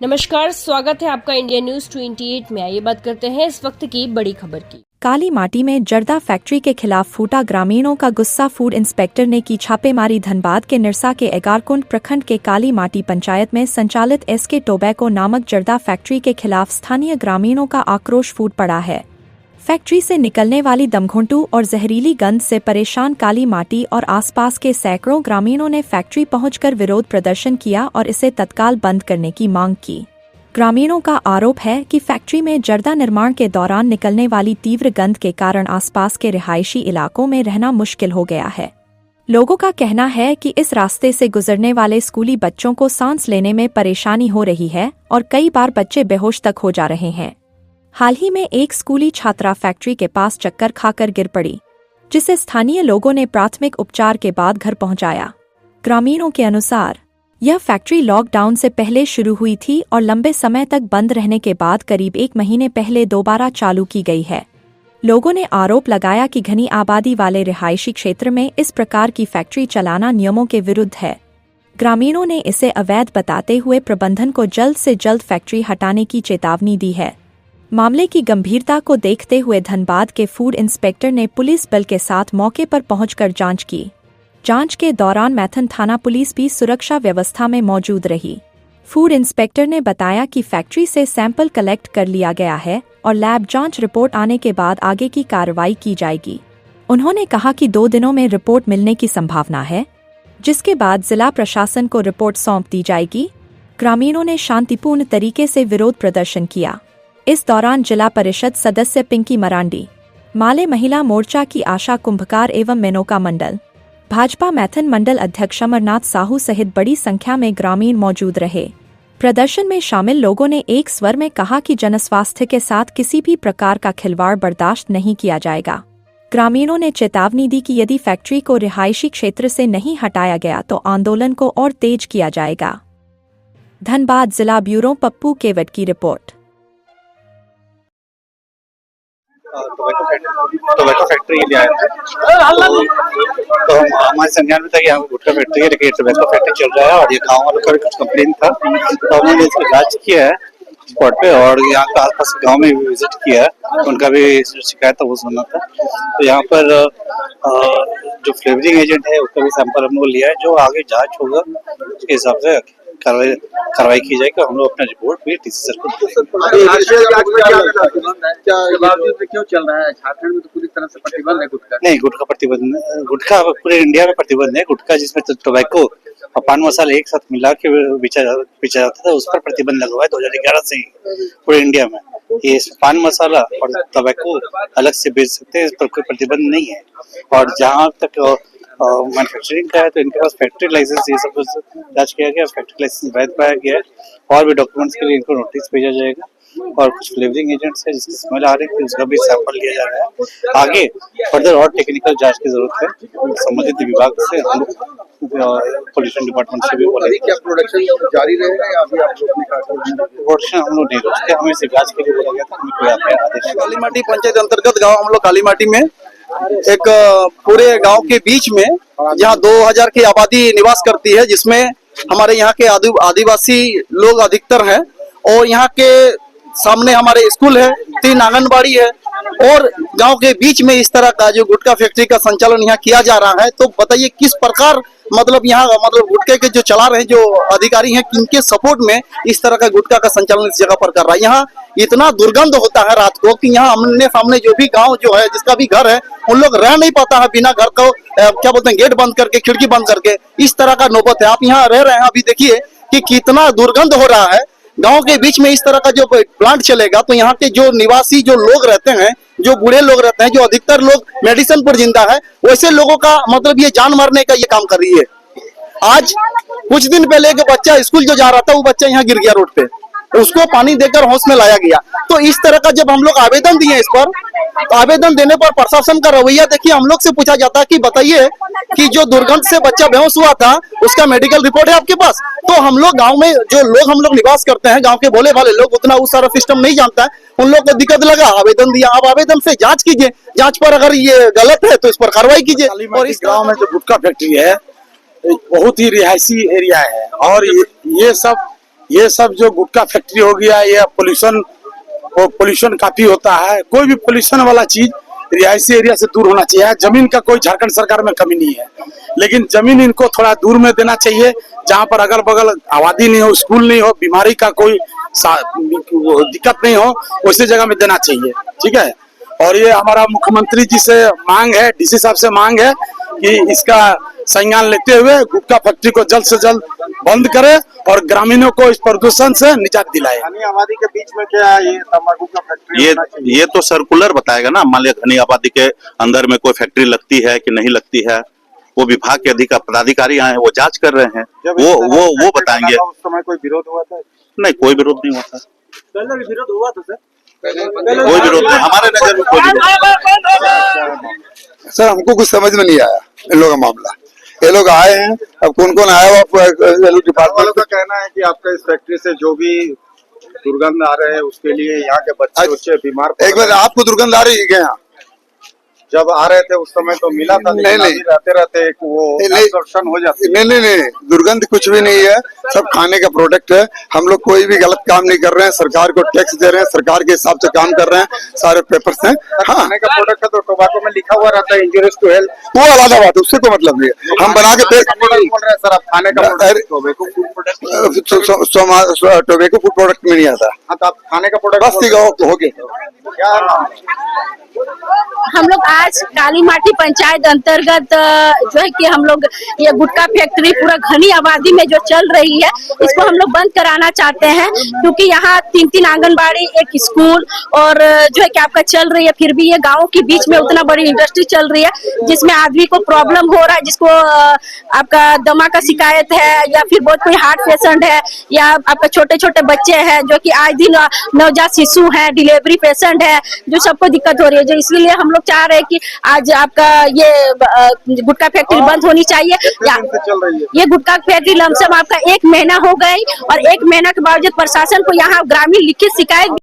नमस्कार, स्वागत है आपका इंडिया न्यूज 28 में। आइए बात करते हैं इस वक्त की बड़ी खबर की। काली माटी में जर्दा फैक्ट्री के खिलाफ फूटा ग्रामीणों का गुस्सा। फूड इंस्पेक्टर ने की छापेमारी। धनबाद के निरसा के एगारकुंड प्रखंड के काली माटी पंचायत में संचालित एसके टोबैको नामक जर्दा फैक्ट्री के खिलाफ स्थानीय ग्रामीणों का आक्रोश फूट पड़ा है। फैक्ट्री से निकलने वाली दमघुंटू और जहरीली गंध से परेशान काली माटी और आसपास के सैकड़ों ग्रामीणों ने फैक्ट्री पहुंचकर विरोध प्रदर्शन किया और इसे तत्काल बंद करने की मांग की। ग्रामीणों का आरोप है कि फैक्ट्री में जर्दा निर्माण के दौरान निकलने वाली तीव्र गंध के कारण आसपास के रिहायशी इलाकों में रहना मुश्किल हो गया है। लोगों का कहना है कि इस रास्ते से गुजरने वाले स्कूली बच्चों को सांस लेने में परेशानी हो रही है और कई बार बच्चे बेहोश तक हो जा रहे हैं। हाल ही में एक स्कूली छात्रा फैक्ट्री के पास चक्कर खाकर गिर पड़ी, जिसे स्थानीय लोगों ने प्राथमिक उपचार के बाद घर पहुंचाया। ग्रामीणों के अनुसार यह फैक्ट्री लॉकडाउन से पहले शुरू हुई थी और लंबे समय तक बंद रहने के बाद करीब 1 महीने पहले दोबारा चालू की गई है। लोगों ने आरोप लगाया कि घनी आबादी वाले रिहायशी क्षेत्र में इस प्रकार की फैक्ट्री चलाना नियमों के विरुद्ध है। ग्रामीणों ने इसे अवैध बताते हुए प्रबंधन को जल्द से जल्द फैक्ट्री हटाने की चेतावनी दी है। मामले की गंभीरता को देखते हुए धनबाद के फूड इंस्पेक्टर ने पुलिस बल के साथ मौके पर पहुंचकर जांच की। जांच के दौरान मैथन थाना पुलिस भी सुरक्षा व्यवस्था में मौजूद रही। फूड इंस्पेक्टर ने बताया कि फैक्ट्री से सैंपल कलेक्ट कर लिया गया है और लैब जांच रिपोर्ट आने के बाद आगे की कार्रवाई की जाएगी। उन्होंने कहा कि 2 दिनों में रिपोर्ट मिलने की संभावना है, जिसके बाद जिला प्रशासन को रिपोर्ट सौंप दी जाएगी। ग्रामीणों ने शांतिपूर्ण तरीके से विरोध प्रदर्शन किया। इस दौरान जिला परिषद सदस्य पिंकी मरांडी, माले महिला मोर्चा की आशा कुंभकार एवं मेनोका मंडल, भाजपा मैथन मंडल अध्यक्ष अमरनाथ साहू सहित बड़ी संख्या में ग्रामीण मौजूद रहे। प्रदर्शन में शामिल लोगों ने एक स्वर में कहा कि जनस्वास्थ्य के साथ किसी भी प्रकार का खिलवाड़ बर्दाश्त नहीं किया जाएगा। ग्रामीणों ने चेतावनी दी कि यदि फैक्ट्री को रिहायशी क्षेत्र से नहीं हटाया गया तो आंदोलन को और तेज किया जाएगा। धनबाद जिला ब्यूरो पप्पू केवट की रिपोर्ट। टोबैको फैक्ट्री के लिए आए थे तो हमारे संज्ञान में था कि यहाँ गुटखा फैक्ट्री है, लेकिन टोबैको फैक्ट्री चल रहा है और ये गाँव वालों का भी कुछ कंप्लेन था, तो हमने इसका जांच किया है स्पॉट पे और यहाँ का आसपास गांव में भी विजिट किया है, उनका भी शिकायत था वो सुनना था। तो यहाँ पर जो फ्लेवरिंग एजेंट है उसका भी सैंपल हम लोग लिया है, जो आगे जांच होगा उसके हिसाब से कार्रवाई की जाएगी। हम लोग अपना रिपोर्ट भी डीसी सर को क्यों चल रहा है? झारखंड में तो पूरी तरह से प्रतिबंध है गुटखा। नहीं, गुटखा प्रतिबंध, गुटखा पूरे इंडिया में प्रतिबंध है। गुटखा जिसमें टोबैको और पान मसाला एक साथ मिला के बेचा जाता था, उस पर प्रतिबंध लगा हुआ है 2011 से ही पूरे इंडिया में। ये पान मसाला और टोबैको अलग से बेच सकते हैं, इस पर कोई प्रतिबंध नहीं है। और जहाँ तक मैन्युफैक्चरिंग का है तो इनके पास फैक्ट्री लाइसेंस ये सब जांच किया गया, फैक्ट्री लाइसेंस वैध पाया गया है और भी डॉक्यूमेंट्स के लिए इनको नोटिस भेजा जाएगा। और कुछ फ्लेवरिंग एजेंट्स है जिसकी स्मेल आ रही है, उसका भी सैंपल लिया जा रहा है। आगे फर्दर और टेक्निकल जांच की जरूरत है, संबंधित विभाग से हम पोल्यूशन डिपार्टमेंट से भी बोले। क्या प्रोडक्शन जारी रहेगा या अभी आप लोग प्रोडक्शन हम लोग नहीं रोकते, हमें सिर्फ जांच के लिए बोला गया था, हमें कोई आदेश। काली माटी पंचायत अंतर्गत गाँव हम लोग काली माटी में एक पूरे गांव के बीच में जहां 2000 की आबादी निवास करती है, जिसमें हमारे यहाँ के आदिवासी लोग अधिकतर हैं और यहाँ के सामने हमारे स्कूल है, 3 आंगनबाड़ी है और गांव के बीच में इस तरह का जो गुटखा फैक्ट्री का संचालन यहाँ किया जा रहा है। तो बताइए किस प्रकार मतलब यहाँ मतलब गुटखे के जो चला रहे जो अधिकारी हैं, किनके सपोर्ट में इस तरह का गुटखा का संचालन इस जगह पर कर रहा है। यहाँ इतना दुर्गंध होता है रात को कि यहाँ आमने सामने जो भी गांव जो है जिसका भी घर है उन लोग रह नहीं पाता है बिना घर को क्या बोलते हैं गेट बंद करके, खिड़की बंद करके। इस तरह का नौबत है। आप यहाँ रह रहे हैं, अभी देखिए कि कितना दुर्गंध हो रहा है। गांव के बीच में इस तरह का जो प्लांट चलेगा तो यहाँ के जो निवासी जो लोग रहते हैं, जो बूढ़े लोग रहते हैं, जो अधिकतर लोग मेडिसिन पर जिंदा है, वैसे लोगों का मतलब ये जान मारने का ये काम कर रही है। आज कुछ दिन पहले एक बच्चा स्कूल जो जा रहा था, वो बच्चा यहाँ गिर गया रोड पे, उसको पानी देकर होश में लाया गया। तो इस तरह का जब हम लोग आवेदन दिए इस पर, तो आवेदन देने पर प्रशासन का रवैया देखिए, हम लोग से पूछा जाता है कि बताइए कि जो दुर्गंध से बच्चा बेहोश हुआ था उसका मेडिकल रिपोर्ट है आपके पास? तो हम लोग गांव में जो लोग हम लोग निवास करते हैं, गांव के भोले भाले लोग उतना उस सारा सिस्टम नहीं जानता है, उन लोग को दिक्कत लगा, आवेदन दिया। अब आवेदन से जांच कीजिए, जांच पर अगर ये गलत है तो इस पर कार्रवाई कीजिए। और इस गांव में जो गुटखा फैक्ट्री है बहुत ही रिहायशी एरिया है और ये सब ये सब जो गुटखा फैक्ट्री हो गया, ये पोल्यूशन काफी होता है। कोई भी पोल्यूशन वाला चीज रिहायशी एरिया से दूर होना चाहिए। जमीन का कोई झारखंड सरकार में कमी नहीं है, लेकिन जमीन इनको थोड़ा दूर में देना चाहिए, जहाँ पर अगल बगल आबादी नहीं हो, स्कूल नहीं हो, बीमारी का कोई दिक्कत नहीं हो, उसी जगह में देना चाहिए। ठीक है। और ये हमारा मुख्यमंत्री जी से मांग है, डीसी साहब से मांग है कि इसका संज्ञान लेते हुए गुटखा फैक्ट्री को जल्द से जल्द बंद करे और ग्रामीणों को इस प्रदूषण से निजात दिलाए। घनी आबादी के बीच में क्या ये तंबाकू का फैक्ट्री ये तो सर्कुलर बताएगा ना। मान लिया घनी आबादी के अंदर में कोई फैक्ट्री लगती है कि नहीं लगती है, वो विभाग के पदाधिकारी आए हैं, वो जांच कर रहे हैं, वो बताएंगे। उस समय कोई विरोध हुआ था? नहीं, कोई विरोध नहीं हुआ था। पहले भी विरोध हुआ था सर? कोई विरोध नहीं, हमारे नजर में कोई विरोध। सर हमको कुछ समझ में नहीं आया इन लोगों का मामला। ये लोग आए हैं, अब कौन कौन आया हुआ डिपार्टमेंट का कहना है कि आपका इस फैक्ट्री से जो भी दुर्गंध आ रहे हैं उसके लिए यहाँ के बच्चे बीमार। एक बार आपको दुर्गंध आ रही है क्या? जब आ रहे थे उस समय तो मिला था, नहीं रहते रहते वो एब्जॉर्प्शन हो जाती है। नहीं, दुर्गंध कुछ भी नहीं है, सब खाने का प्रोडक्ट है। हम लोग कोई भी गलत काम नहीं कर रहे हैं, सरकार को टैक्स दे रहे हैं, सरकार के हिसाब से काम कर रहे हैं, सारे पेपर्स हैं। हाँ, खाने का प्रोडक्ट है तो टोबैको में लिखा हुआ रहता है इंजूरियस टू हेल्थ, वो अलग बात है, उससे कोई मतलब नहीं है। हम बना के बोल रहे हैं सर आप खाने का tobacco food product tobacco food product में नहीं आता। हाँ तो आप खाने का प्रोडक्ट बस ठीक हो गया। क्या हम लोग आज काली माटी पंचायत अंतर्गत जो है कि हम लोग ये गुटखा फैक्ट्री पूरा घनी आबादी में जो चल रही है, इसको हम लोग बंद कराना चाहते हैं, क्योंकि यहाँ 3 आंगनबाड़ी, एक स्कूल और जो है कि आपका चल रही है, फिर भी ये गाँव के बीच में उतना बड़ी इंडस्ट्री चल रही है जिसमें आदमी को प्रॉब्लम हो रहा है, जिसको आपका दमा का शिकायत है या फिर बहुत कोई हार्ट पेशेंट है या आपका छोटे छोटे बच्चे हैं जो कि आए दिन नवजात शिशु है, डिलीवरी पेशेंट है, जो सबको दिक्कत हो रही है। जो इसलिए हम लोग चाह रहे हैं कि आज आपका ये गुटखा फैक्ट्री बंद होनी चाहिए। ये गुटखा फैक्ट्री लमसम आपका 1 महीना हो गई और 1 महीना के बावजूद प्रशासन को यहाँ ग्रामीण लिखित शिकायत